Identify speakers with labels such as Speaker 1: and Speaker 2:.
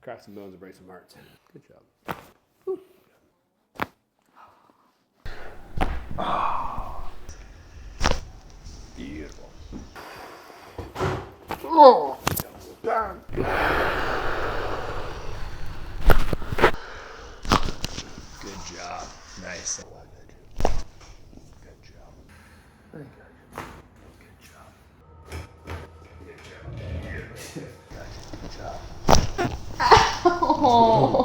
Speaker 1: Crack some bones and break some hearts. Good job. Beautiful. Oh, bam. Good job. Nice. Good job. Very good. Good job. Good job. Good job.
Speaker 2: Oh.